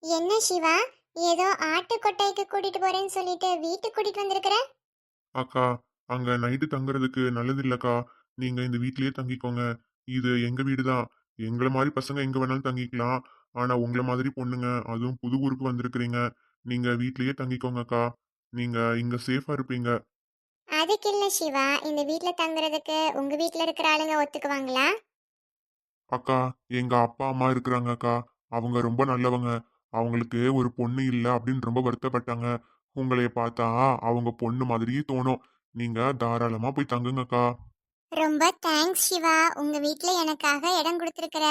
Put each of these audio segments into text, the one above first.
என்ன சிவா, ஏதோ ஆட்டு கொட்டாய்க்கு கூட்டிட்டு போறேன்னு சொல்லிட்டு வீட்டுக்கு கூட்டிட்டு வந்திருக்கிற? அக்கா, அங்க நைட்டு தங்குறதுக்கு நல்லது இல்லக்கா. நீங்க இந்த வீட்லயே தங்கிக்கோங்க. இது எங்க வீடு தான். எங்கள மாரி பசங்க எங்க வேணாலும் தங்கிக்கலாம். ஆனா உங்கள மாதிரி பொண்ணுங்க, அதுவும் புது ஊருக்கு வந்திருக்கிறீங்க. நீங்க வீட்லயே தங்கிக்கோங்கக்கா. நீங்க இங்க சேஃபா இருப்பீங்க. அதுக்கு இல்ல சிவா, இந்த வீட்ல தங்குறதுக்கு உங்க வீட்ல இருக்கிற ஆளுங்க ஒத்துக்குவாங்களா? அக்கா, எங்க அப்பா அம்மா இருக்கிறாங்க அக்கா. அவங்க ரொம்ப நல்லவங்க. அவங்களுக்கு ஒரு பொண்ணு இல்ல அப்படின்னு ரொம்ப வருத்தப்பட்டாங்க. உங்களைய பார்த்தா அவங்க பொண்ணு மாதிரியே தோணும். நீங்க தாராளமா போய் தங்குங்கக்கா. ரொம்ப தேங்க்ஸ் சிவா, உங்க வீட்ல எனக்காக இடம் கொடுத்துருக்கிற.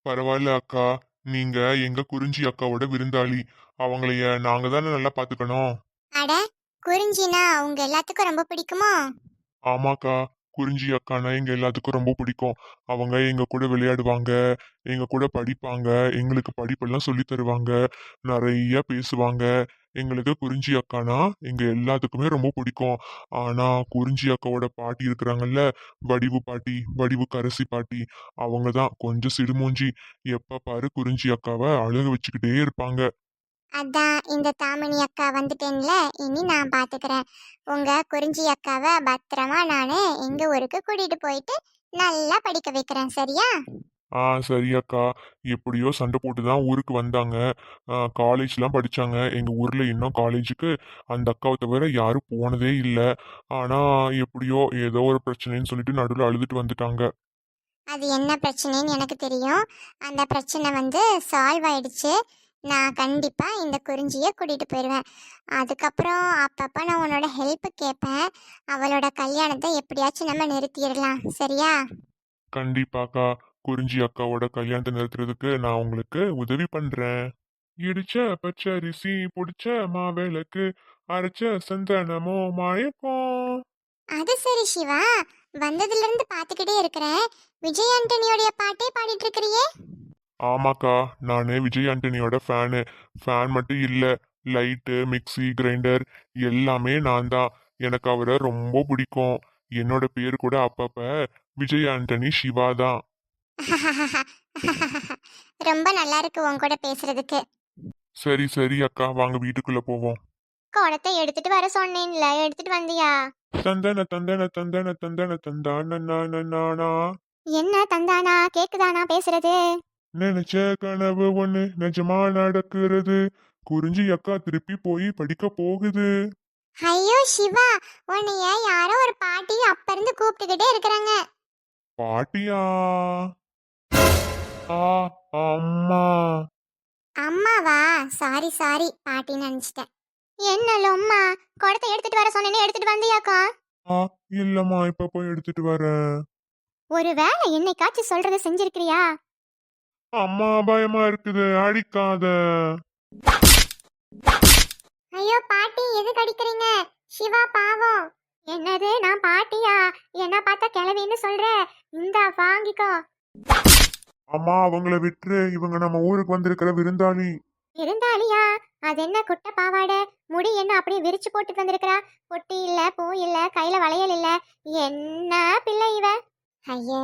பரவாயில்ல அக்கா. நீங்க எங்க குறிஞ்சி அக்காவோட விருந்தாளி. அவங்களைய நாங்க தானே நல்லா பாத்துக்கணும். அட, குறிஞ்சினா உங்க எல்லாத்துக்கும் ரொம்ப பிடிக்குமோ? ஆமாக்கா. குறிஞ்சி அக்கானா எங்க எல்லாத்துக்கும் ரொம்ப பிடிக்கும். அவங்க எங்க கூட விளையாடுவாங்க, எங்க கூட படிப்பாங்க, எங்களுக்கு படிப்பெல்லாம் சொல்லி தருவாங்க, நிறைய பேசுவாங்க. எங்களுக்கு குறிஞ்சி அக்கானா எங்க எல்லாத்துக்குமே ரொம்ப பிடிக்கும். ஆனா குறிஞ்சி அக்காவோட பாட்டி இருக்கிறாங்கல்ல, வடிவு பாட்டி, வடிவு கரசி பாட்டி, அவங்க தான் கொஞ்சம் சிடுமூஞ்சி. எப்ப பாரு குறிஞ்சி அக்காவை அழுக வச்சுக்கிட்டே இருப்பாங்க. அதான் இந்த தாமினி அக்கா வந்துட்டேன்ல, இனி நான் பாத்துக்கிறேன். உங்க குறிஞ்சி அக்காவை பத்திரமா நானு எங்க ஊருக்கு கூட்டிட்டு போயிட்டு நல்லா படிக்க வைக்கிறேன், சரியா? சரி அக்கா. எப்படியோ சண்டை போட்டு தான் ஊருக்கு வந்தாங்க. காலேஜ்லாம் படிச்சாங்க. எங்க ஊர்ல இன்னும் காலேஜுக்கு அந்த அக்காவை தவிர யாரும் போனதே இல்லை. ஆனா எப்படியோ ஏதோ ஒரு பிரச்சனைன்னு சொல்லிட்டு நடுவில் அழுதுட்டு வந்துட்டாங்க. அது என்ன பிரச்சனைன்னு எனக்கு தெரியும். அந்த பிரச்சனை வந்து சால்வ் ஆயிடுச்சு. நான் கண்டிப்பா இந்த குறிஞ்சியை கூட்டிட்டு போயிடுவேன். அதுக்கப்புறம் அப்பப்ப நான் உன்னோட ஹெல்ப் கேட்பேன். அவளோட கல்யாணத்தை எப்படியாச்சும் நம்ம நிறுத்திடலாம், சரியா? கண்டிப்பாக்கா. குறிஞ்சி அக்காவோட கல்யாணத்தை நிறுத்துறதுக்கு நான் உங்களுக்கு உதவி பண்றேன். இடிச்ச பச்சரிசி புடிச்ச மாவிளக்கு அரைச்ச சந்தனமோ மயக்கம். அது சரி சிவா, வந்ததுல இருந்து பாத்துக்கிட்டே இருக்கிறேன். விஜய் ஆண்டனியோடைய பாட்டே பாடிட்டு இருக்கிறியே. ஆமாக்கா. நானு விஜய் ஆண்டனியோட ஃபேனு. ஃபேன் மட்டும் இல்ல, லைட்டு, மிக்ஸி, கிரைண்டர் எல்லாமே நான் தான். எனக்கு அவரை ரொம்ப பிடிக்கும். என்னோட பேர் கூட அப்பப்ப விஜய் ஆண்டனி சிவா தான். ரொம்ப நல்லா இருக்கு உன் கூட பேசுறதுக்கு. சரி சரி அக்கா, வாங்க வீட்டுக்குள்ள போவோம். குடத்தை எடுத்துட்டு வர சொன்னேன்ல, எடுத்துட்டு வந்தியா? தந்தன தந்தன தந்தன தந்தன தந்தான நானா. என்ன தந்தானா, கேக்குதானா பேசுறது? நினைச்ச கனவு ஒண்ணு நிஜமா நடக்கிறது. குறிஞ்சி அக்கா திருப்பி போய் படிக்க போகுது. ஐயோ சிவா, உன்னைய யாரோ ஒரு பாட்டி அப்ப இருந்து கூப்பிட்டுக்கிட்டே இருக்கிறாங்க. பாட்டியா? ஆ, அம்மா. அம்மாவா? சாரி சாரி, பாட்டி நினைச்சிட்டேன். என்ன லொம்மா, குடத்தை எடுத்துட்டு வர சொன்னேனே, எடுத்துட்டு வந்தியாக்கா? ஆ, இல்லம்மா, இப்ப போய் எடுத்துட்டு வரேன். ஒருவேளை என்னைக்காச்சும் சொல்றத செஞ்சிருக்கிறியா? அம்மா பயமா இருக்குது, அடிக்காத. ஐயோ பாட்டி, எதுக்கு அடிக்கிறீங்க? சிவா பாவம். என்னது, நான் பாட்டியா? என்ன பார்த்தா கிளவின்னு சொல்ற? இந்தா வாங்கிக்கோ. அம்மா அவங்கள விட்டுரு, இவங்க நம்ம ஊருக்கு வந்திருக்கிற விருந்தாளி. இருந்தாலியா? அது என்ன குட்டை பாவாடை, முடி என்ன அப்படியே விரிச்சு போட்டுட்டு வந்திருக்கிறா? பொட்டி இல்ல, பூ இல்ல, கையில வளையல் இல்ல. என்ன பிள்ளை இவ? ஐயே,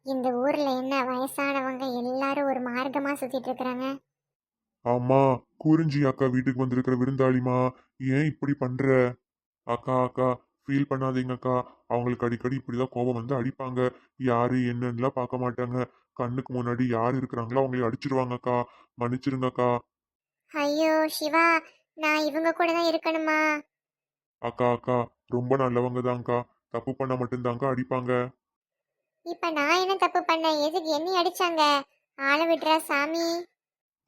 இந்த ஊர்ல என்ன வயசானவங்க எல்லாரும் ஒரு மார்க்கமா சுத்திட்டு இருக்கிறாங்க. அம்மா, குறிஞ்சி அக்கா வீட்டுக்கு வந்திருக்கிற விருந்தாளிமா. ஏன் இப்படி பண்ற? அக்கா அக்கா, ஃபீல் பண்ணாதீங்க அக்கா. அவங்களுக்கு அடிக்கடி இப்படிதான் கோபம் வந்து அடிப்பாங்க. யாரு என்னன்னுலாம் பார்க்க மாட்டாங்க. கண்ணுக்கு முன்னாடி யார் இருக்கிறாங்களோ அவங்களை அடிச்சிருவாங்க அக்கா. மன்னிச்சிருங்க அக்கா. ஐயோ சிவா, நான் இவங்க கூட தான் இருக்கணுமா? அக்கா அக்கா, ரொம்ப நல்லவங்க தான்க்கா. தப்பு பண்ண மட்டும்தான்க்கா அடிப்பாங்க. இப்ப நான் என்ன தப்பு பண்ணேன்? எதுக்கு என்னை அடிச்சாங்க? ஆளை விடுறா சாமி.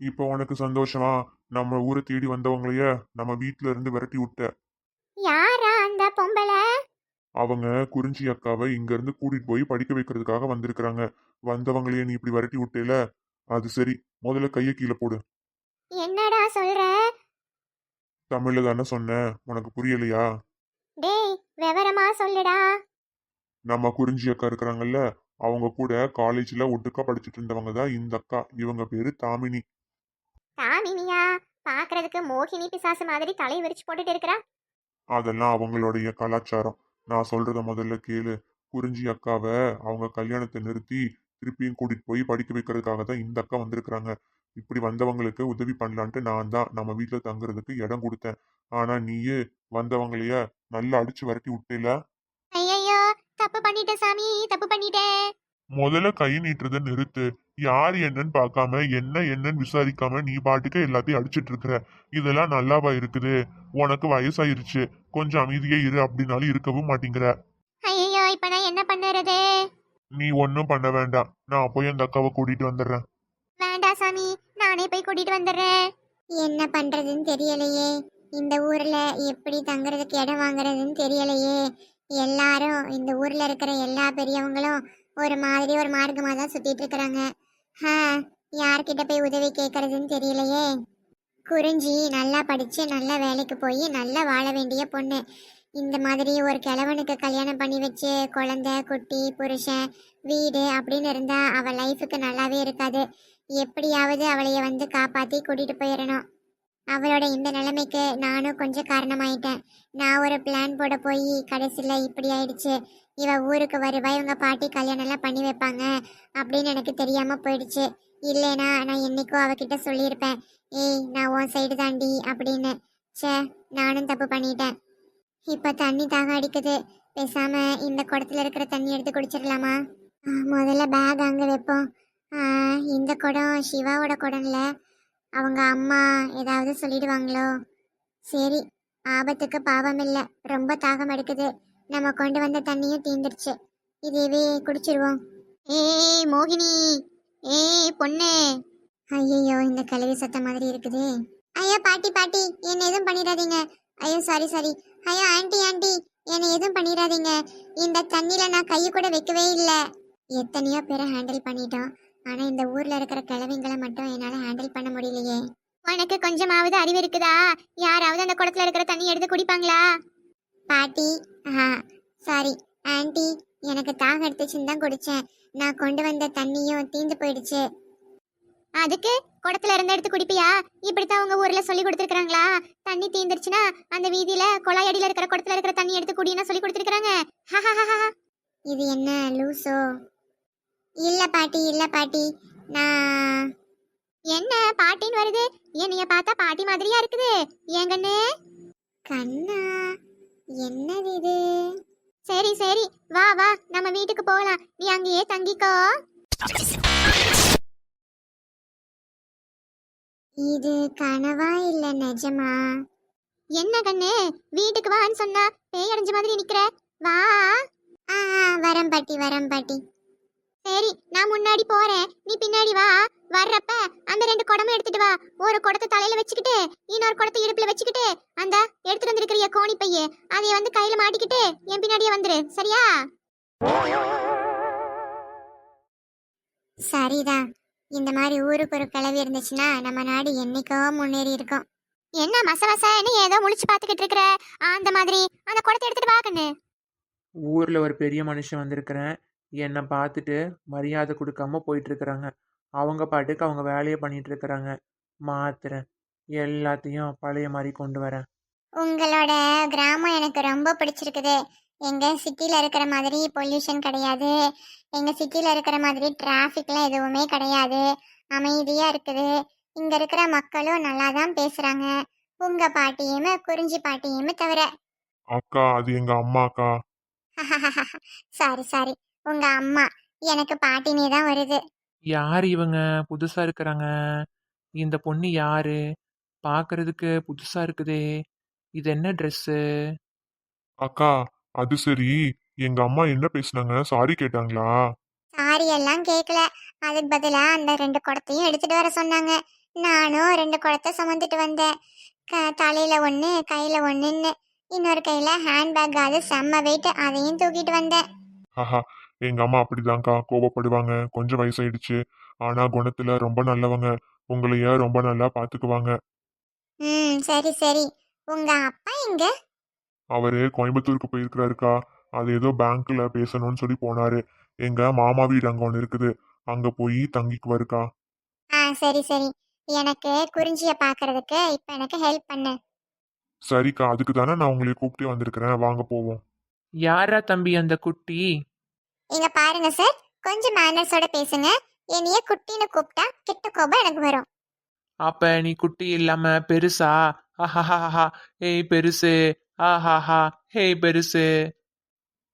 இப்போ உனக்கு சந்தோஷமா? நம்ம ஊரை தேடி வந்தவங்களைய நம்ம வீட்ல இருந்து விரட்டி விட்ட. யாரா அந்த பொம்பளை? அவங்க குறிஞ்சி அக்காவை இங்க இருந்து கூட்டிட்டு போய் படிக்க வைக்கிறதுக்காக வந்திருக்கிறாங்க. வந்தவங்களையே நீ இப்படி விரட்டி விட்டேல. அது சரி, முதல்ல கையை கீழே போடு. என்னடா சொல்ற? தமிழ்ல தானே சொன்னேன், உனக்கு புரியலையா? டேய், விவரமா சொல்லுடா. நம்ம குறிஞ்சி அக்கா இருக்கிறாங்கல்ல, அவங்க கூட காலேஜ்ல ஒட்டுக்கா படிச்சுட்டு இருந்தவங்க தான் இந்த அக்கா. இவங்க பேரு தாமினி. தாமினியா? பாக்குறதுக்கு மோகினி பிசாசு மாதிரி தலை விரிச்சு போட்டுட்டு இருக்கிறா. அதெல்லாம் அவங்களுடைய கலாச்சாரம். நான் சொல்றத முதல்ல கேளு. குறிஞ்சி அக்காவை அவங்க கல்யாணத்தை நிறுத்தி திருப்பியும் கூட்டிட்டு போய் படிக்க வைக்கிறதுக்காக தான் இந்த அக்கா வந்திருக்கிறாங்க. இப்படி வந்தவங்களுக்கு உதவி பண்ணலான்ட்டு நான் தான் நம்ம வீட்டுல தங்குறதுக்கு இடம் கொடுத்தேன். ஆனா நீயே வந்தவங்களைய நல்லா அடிச்சு விரட்டி விட்டேல. ஐயோ, தப்பு பண்ணிட்டேன் சாமி, தப்பு பண்ணிட்டேன். முதல்ல கை நீட்டுறதை நிறுத்து. யார் என்னன்னு பார்க்காம என்ன என்னன்னு விசாரிக்காம நீ பாட்டுக்கு எல்லாத்தையும் அடிச்சிட்டு இருக்கிற. இதெல்லாம் நல்லாவா இருக்குது? உனக்கு வயசாயிருச்சு, கொஞ்சம் அமைதியே இரு அப்படின்னாலும் இருக்கவும் மாட்டேங்கிற. ஐயோ, இப்ப நான் என்ன பண்ணுறது? நீ ஒன்னும் பண்ண வேண்டாம், நான் போய் அந்த அக்காவை கூட்டிட்டு வந்துடுறேன். வேண்டாம் சாமி, நானே போய் கூட்டிட்டு வந்துடுறேன். என்ன பண்றதுன்னு தெரியலையே. இந்த ஊர்ல எப்படி தங்குறதுக்கு இடம் வாங்குறதுன்னு தெரியலையே. எல்லாரும் இந்த ஊர்ல இருக்கிற எல்லா பெரியவங்களும் ஒரு மாதிரி ஒரு மார்க்கமா தான் சுத்திட்டு இருக்கிறாங்க. யார்கிட்ட போய் உதவி கேட்கறதுன்னு தெரியலையே. குறிஞ்சி நல்லா படிச்சு நல்ல வேலைக்கு போய் நல்லா வாழ வேண்டிய பொண்ணு. இந்த மாதிரி ஒரு கிழவனுக்கு கல்யாணம் பண்ணி வச்சு குழந்தை குட்டி புருஷன் வீடு அப்படின்னு இருந்தா அவள் லைஃபுக்கு நல்லாவே இருக்காது. எப்படியாவது அவளைய வந்து காப்பாத்தி கூட்டிட்டு போயிடணும். அவளோட இந்த நிலைமைக்கு நானும் கொஞ்சம் காரணமாயிட்டேன். நான் ஒரு பிளான் போட போய் கடைசியில் இப்படி ஆயிடுச்சு. இவ ஊருக்கு வருவா, இவங்க பாட்டி கல்யாணம் எல்லாம் பண்ணி வைப்பாங்க அப்படின்னு எனக்கு தெரியாம போயிடுச்சு. இல்லைனா நான் என்னைக்கோ அவகிட்ட சொல்லியிருப்பேன், ஏய் நான் உன் சைடு தாண்டி அப்படின்னு. சே, நானும் தப்பு பண்ணிட்டேன். இப்போ தண்ணி தாக அடிக்குது. பேசாம இந்த குடத்துல இருக்கிற தண்ணி எடுத்து குடிச்சிடலாமா? முதல்ல பேக் அங்கே வைப்போம். இந்த குடம் சிவாவோட குடம்ல, அவங்க அம்மா ஏதாவது சொல்லிடுவாங்களோ? சரி, ஆபத்துக்கு பாவம் இல்லை. ரொம்ப தாகம் எடுக்குது. நம்ம கொண்டு வந்த தண்ணியும் தீந்துருச்சு. இதேவே குடிச்சிருவோம். ஏய் மோகினி, ஏய் பொண்ணு. ஐயோ, இந்த கழுவி சத்த மாதிரி இருக்குது. ஐயோ பாட்டி பாட்டி, என்ன எதுவும் பண்ணிடாதீங்க. ஐயோ சாரி சாரி. ஐயோ ஆண்டி ஆண்டி, என்னை எதுவும் பண்ணிடாதீங்க. இந்த தண்ணியில நான் கையை கூட வைக்கவே இல்லை. எத்தனையோ பேரை ஹேண்டில் பண்ணிட்டோம். ஆனா இந்த ஊர்ல இருக்கிற கிழவிங்களை மட்டும் என்னால ஹேண்டில் பண்ண முடியலையே. உனக்கு கொஞ்சமாவது அறிவு இருக்குதா? யாராவது அந்த குடத்துல இருக்கிற தண்ணி எடுத்து குடிப்பாங்களா? பாட்டி, சாரி ஆண்டி, எனக்கு தாக எடுத்துச்சுன்னு தான் குடிச்சேன். நான் கொண்டு வந்த தண்ணியும் தீந்து போயிடுச்சு. அதுக்கு குடத்துல இருந்து எடுத்து குடிப்பியா? இப்படித்தான் உங்க ஊர்ல சொல்லி கொடுத்துருக்காங்களா? தண்ணி தீந்துருச்சுன்னா அந்த வீதியில குழாய் அடியில இருக்கிற குடத்துல இருக்கிற தண்ணி எடுத்து குடின்னு சொல்லி கொடுத்துருக்காங்க. இது என்ன லூசோ? இல்ல பாட்டி, இல்ல பாட்டி. நான் என்ன பாட்டின்னு வருது? என்னைய பார்த்தா பாட்டி மாதிரியா இருக்குது. ஏன் கண்ணு? கண்ணா, என்னது இது? சரி சரி, வா வா, நம்ம வீட்டுக்கு போகலாம். நீ அங்கேயே தங்கிக்கோ. இது கனவா இல்ல நிஜமா? என்ன கண்ணு, வீட்டுக்கு வான்னு சொன்னா பேய் அடைஞ்ச மாதிரி நிக்கிற. வா. வரேன் பாட்டி, வரேன் பாட்டி. சரி, நான் முன்னாடி போறேன், நீ பின்னாடி வா. வர்றப்ப அந்த 2 குடமும் எடுத்துட்டு வா. ஒரு குடத்தை தலையில வச்சுக்கிட்டு இன்னொரு குடத்தை இடுப்புல வச்சுக்கிட்டு அந்த எடுத்துட்டு வந்திருக்கிற கோணி பைய அதைய வந்து கையில மாட்டிக்கிட்டு என் பின்னாடியே வந்துரு, சரியா? சரிதான். இந்த மாதிரி ஊருக்கு ஒரு கிளவி இருந்துச்சுன்னா நம்ம நாடு என்னைக்கோ முன்னேறி இருக்கும். என்ன மசமசன்னு ஏதோ முழிச்சு பாத்துக்கிட்டு இருக்கிற? அந்த மாதிரி அந்த குடத்தை எடுத்துட்டு வா கண்ணு. ஊரில் ஒரு பெரிய மனுஷன் வந்திருக்கிறேன், என்னை பார்த்துட்டு மரியாதை கொடுக்காம போயிட்டுருக்குறாங்க. அவங்க பாட்டுக்கு அவங்க வேலையை பண்ணிட்டு இருக்கிறாங்க. மாத்துறேன், எல்லாத்தையும் பழைய மாதிரி கொண்டு வரேன். உங்களோட கிராமம் எனக்கு ரொம்ப பிடிச்சிருக்குது. எங்க சிட்டில இருக்கிற மாதிரி பொல்யூஷன் கிடையாது. எங்க சிட்டில இருக்கிற மாதிரி டிராஃபிக்லாம் எதுவுமே கிடையாது. அமைதியா இருக்குது. இங்க இருக்கிற மக்களும் நல்லா தான் பேசுறாங்க. உங்க பாட்டியுமே குறிஞ்சி பாட்டியுமே தவிர. அக்கா, அது எங்க அம்மாக்கா. சாரி சாரி, உங்க அம்மா. எனக்கு பாட்டினே தான் வருது. யார் இவங்க புதுசாக இருக்கிறாங்க? இந்த பொண்ணு யாரு? பார்க்கறதுக்கு புதுசாக இருக்குதே. இது என்ன ட்ரெஸ்ஸு? அக்கா, அது சரி, எங்க அம்மா என்ன பேசுனாங்க? சாரி கேட்டாங்களா? சாரி எல்லாம் கேட்கல. அதுக்கு பதிலா அந்த 2 குடத்தையும் எடுத்துட்டு வர சொன்னாங்க. நானும் 2 குடத்தை சுமந்துட்டு வந்தேன். தலையில ஒண்ணு கையில ஒண்ணுன்னு. இன்னொரு கையில ஹேண்ட்பேக், அது செம்ம வெயிட், அதையும் தூக்கிட்டு வந்தேன். ஆஹா, எங்க அம்மா அப்படிதான்க்கா, கோபப்படுவாங்க. கொஞ்சம் வயசாயிடுச்சு, ஆனா குணத்துல ரொம்ப நல்லவங்க. உங்களைய ரொம்ப நல்லா பாத்துக்குவாங்க. சரி சரி. உங்க அப்பா எங்க? அவரு கோயம்புத்தூருக்கு போயிருக்கிறாருக்கா. அது ஏதோ பேங்க்ல பேசணும்னு சொல்லி போனாரு. எங்க மாமா வீடு அங்க ஒண்ணு இருக்குது, அங்க போய் தங்கிக்குவாருக்கா. சரி சரி. எனக்கு குறிஞ்சிய பாக்குறதுக்கு இப்ப எனக்கு ஹெல்ப் பண்ணு. சரிக்கா, அதுக்கு தானே நான் உங்களை கூப்பிட்டே வந்திருக்கிறேன். வாங்க போவோம். யாரா தம்பி அந்த குட்டி? இங்க பாருங்க சார், கொஞ்சம் மேனர்ஸோட பேசுங்க. என்னைய குட்டின்னு கூப்பிட்டா கெட்ட கோபம் எனக்கு வரும். அப்ப நீ குட்டி இல்லாம பெருசா? ஆஹாஹாஹா. ஹேய் பெருசு. ஆஹாஹா. ஹேய் பெருசு.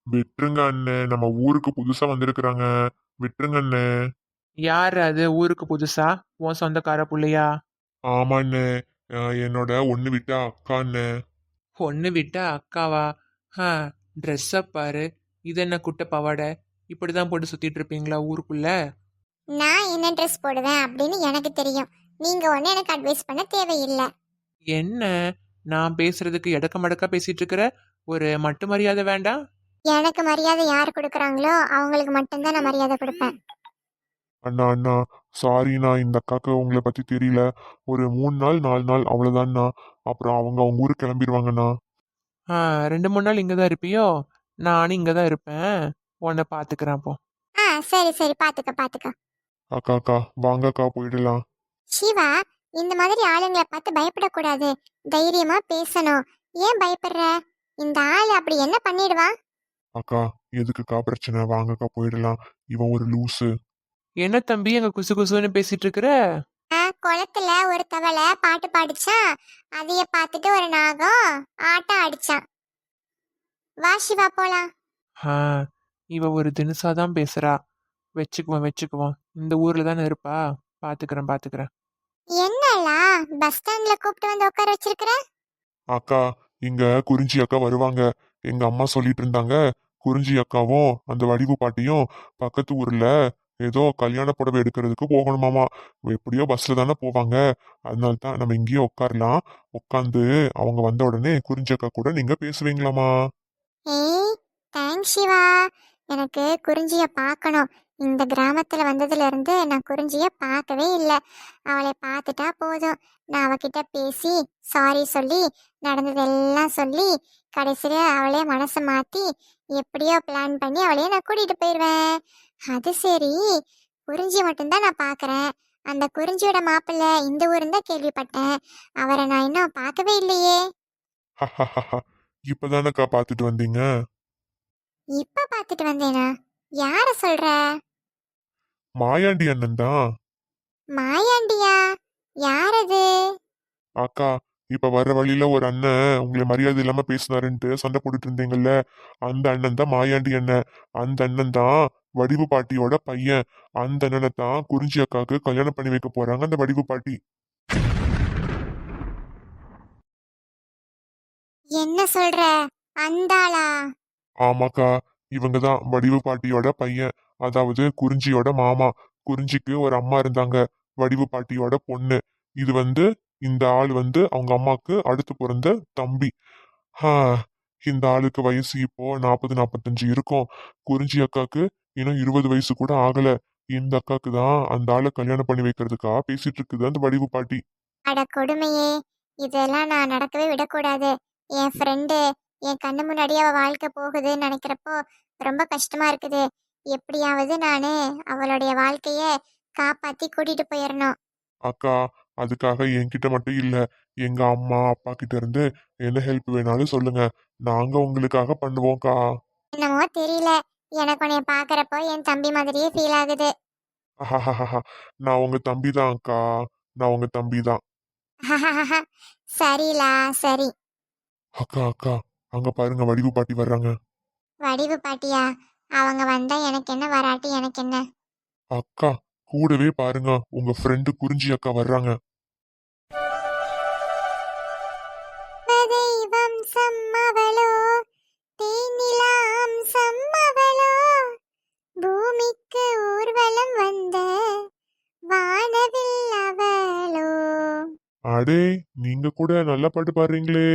விட்டுருங்க அண்ணே, நம்ம ஊருக்கு புதுசா வந்திருக்கிறாங்க. விட்டுருங்க அண்ணே. யார் அது ஊருக்கு புதுசா? உன் சொந்தக்கார புள்ளையா? ஆமா அண்ணே. என்னோட ஒண்ணு விட்டா அக்கா அண்ணே. பொண்ணு விட்டா அக்காவா? ஆ, ட்ரெஸ்ஸை பாரு. இது என்ன குட்டை பாவாடை? இப்படிதான் போட்டு சுத்திட்டு இருப்பீங்களா ஊருக்குள்ள? நான் என்ன ட்ரெஸ் போடுவேன் அப்படின்னு எனக்கு தெரியும். நீங்க ஒண்ணு எனக்கு அட்வைஸ் பண்ண தேவையில்லை. என்ன, நான் பேசுறதுக்கு எடக்க மடக்கா பேசிட்டு இருக்கிற? ஒரு மட்டு மரியாதை வேண்டாம்? எனக்கு மரியாதை யார் கொடுக்குறாங்களோ அவங்களுக்கு மட்டும்தான் நான் மரியாதை கொடுப்பேன். அண்ணா அண்ணா, சாரிண்ணா, இந்த அக்காக்கு உங்களை பத்தி தெரியல. ஒரு 3 நாள் 4 நாள் அவ்வளவுதான்ண்ணா. அப்புறம் அவங்க ஊருக்கு கிளம்பிடுவாங்கண்ணா. ஆ, 2 3 நாள் இங்கே தான் இருப்பியோ? நானும் இங்கே தான் இருப்பேன். உன்னை பார்த்துக்கிறேன் அப்போ. ஆ, சரி சரி, பாத்துக்க பாத்துக்க. அக்கா அக்கா, வாங்க அக்கா, போயிடலாம். சிவா, இந்த மாதிரி ஆளுங்களை பார்த்து பயப்படக்கூடாது. தைரியமா பேசணும். ஏன் பயப்படுற? இந்த ஆள் அப்படி என்ன பண்ணிடுவா? அக்கா, எதுக்குக்கா பிரச்சனை? வாங்கக்கா, போயிடலாம். இவன் ஒரு லூசு. என்ன தம்பி அங்கே குசு குசுன்னு பேசிட்டு இருக்கிற? குளத்துல ஒரு தவளை பாட்டு பாடிச்சான். அதைய பார்த்துட்டு ஒரு நாகம் ஆட்டம் அடிச்சான். வா சிவா, போலாம். ஆ, இவ ஒரு தினுசா தான் பேசுறா. வச்சுக்குவோம் வச்சுக்குவோம். இந்த ஊர்ல தானே இருப்பா. பார்த்துக்கிறேன் பார்த்துக்கிறேன். என்னலா பஸ் ஸ்டாண்ட்ல கூப்பிட்டு வந்து உட்கார வச்சிருக்கிற? அக்கா, இங்க குறிஞ்சி அக்கா வருவாங்க. எங்க அம்மா சொல்லிட்டு இருந்தாங்க. குறிஞ்சி அக்காவும் அந்த வடிவு பாட்டியும் பக்கத்து ஊர்ல ஏதோ கல்யாண புடவை எடுக்கிறதுக்கு போகணுமாமா. எப்படியோ பஸ்ல தானே போவாங்க. அதனால தான் நம்ம இங்கேயே உட்காரலாம். உட்காந்து அவங்க வந்த உடனே குறிஞ்சி அக்கா கூட நீங்க பேசுவீங்களாமா? ஏய், தேங்க்ஸ் சிவா. எனக்கு குறிஞ்சிய பார்க்கணும். இந்த கிராமத்துல வந்ததுல இருந்து நான் குறிஞ்சிய பார்க்கவே இல்லை. அவளை பார்த்துட்டா போதும். நான் அவகிட்ட பேசி சாரி சொல்லி நடந்ததெல்லாம் சொல்லி கடைசியில அவளே மனசை மாத்தி எப்படியோ பிளான் பண்ணி அவளையே நான் கூட்டிட்டு போயிடுவேன். அது சரி, குறிஞ்சி மட்டும்தான் நான் பார்க்கறேன். அந்த குறிஞ்சியோட மாப்பிள்ளை இந்த ஊருன்னு தான் கேள்விப்பட்டேன். அவரை நான் இன்னும் பார்க்கவே இல்லையே. இப்பதானக்கா பார்த்துட்டு வந்தீங்க. இப்ப பார்த்துட்டு வந்தேனா? யார சொல்ற? மாயாண்டி அண்ணன் தான். மாயாண்டியா? யாரது? அக்கா, இப்ப வர்ற வழியில ஒரு அண்ணன் உங்களை மரியாதை இல்லாம பேசினாருன்ட்டு சண்டை போட்டுட்டு இருந்தீங்கல்ல, அந்த அண்ணன் தான் மாயாண்டி அண்ணன். அந்த அண்ணன் தான் வடிவு பாட்டியோட பையன். அந்த அண்ணனை தான் குறிஞ்சி அக்காவுக்கு கல்யாணம் பண்ணி வைக்க போறாங்க அந்த வடிவு பாட்டி. என்ன சொல்ற? அந்தாளா? ஆமாக்கா, இவங்க தான் வடிவு பாட்டியோட பையன். அதாவது குறிஞ்சியோட மாமா. குறிஞ்சிக்கு ஒரு அம்மா இருந்தாங்க, வடிவு பாட்டியோட பொண்ணு. இது இந்த ஆள் அவங்க அம்மாக்கு அடுத்து பிறந்த தம்பி. ஆ, இந்த ஆளுக்கு வயசு இப்போ 40 45 இருக்கும். குறிஞ்சி அக்காக்கு இன்னும் 20 வயசு கூட ஆகல. இந்த அக்காக்கு தான் அந்த ஆளை கல்யாணம் பண்ணி வைக்கிறதுக்கா பேசிட்டு இருக்குது அந்த வடிவு பாட்டி. அட கொடுமையே! இதெல்லாம் நான் நடக்கவே விடக்கூடாது. என் ஃப்ரெண்டு என் கண்ணு முன்னாடியே அவ வாழ்க்கை போகுதுன்னு நினைக்கிறப்போ ரொம்ப கஷ்டமா இருக்குது. எப்படியாவது நானு அவளுடைய வாழ்க்கைய காப்பாத்தி கூட்டிட்டு போயிடணும். அக்கா, அதுக்காக என்கிட்ட மட்டும் இல்ல, எங்க அம்மா அப்பா கிட்ட இருந்து என்ன ஹெல்ப் வேணாலும் சொல்லுங்க. நாங்க உங்களுக்காக பண்ணுவோம்க்கா. என்னமோ தெரியல, எனக்கு உன்னைய பாக்குறப்போ என் தம்பி மாதிரியே ஃபீல் ஆகுது. நான் உங்க தம்பி தான் அக்கா. நான் உங்க தம்பி தான். சரிலா, சரி. அக்கா அக்கா, அங்க பாருங்க, வடிவு பாட்டி வர்றாங்க. வடிவு பாட்டியா? அவங்க வந்தா எனக்கு என்ன, வராட்டி எனக்கு என்ன? அக்கா, கூடவே பாருங்க, உங்க ஃப்ரெண்டு குறிஞ்சி அக்கா வர்றாங்க. தெய்வம் சம்மவளோ, தேனிலாம் சம்மவளோ, பூமிக்கு ஊர்வலம் வந்த வானவில் அவளோ. அடே, நீங்க கூட நல்ல பாட்டு பாடுறீங்களே.